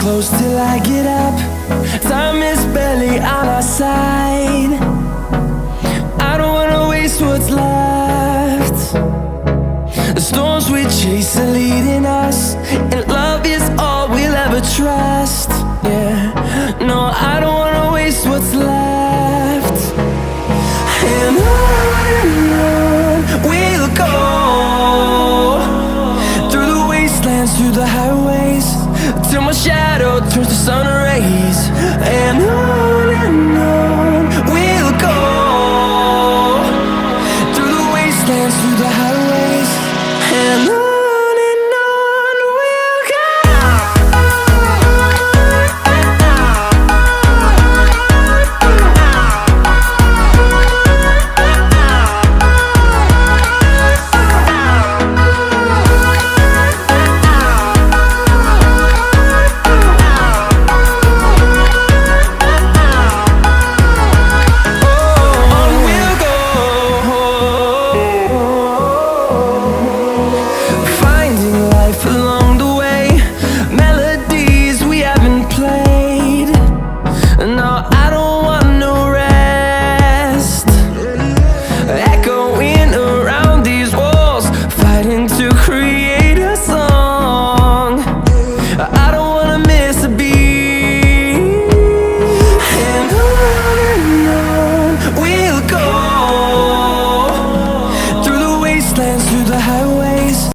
close till I get up. Time is barely on our side. I don't wanna waste what's left. The storms we chase are leading us, and love is all we'll ever trust. Yeah, no, I don't wanna waste what's left. And on we'll go, through the wastelands, through the highways, till my shadow turns to sun rays. And on we'll go, through the wastelands, through the highways, and on we'll go. Through the highway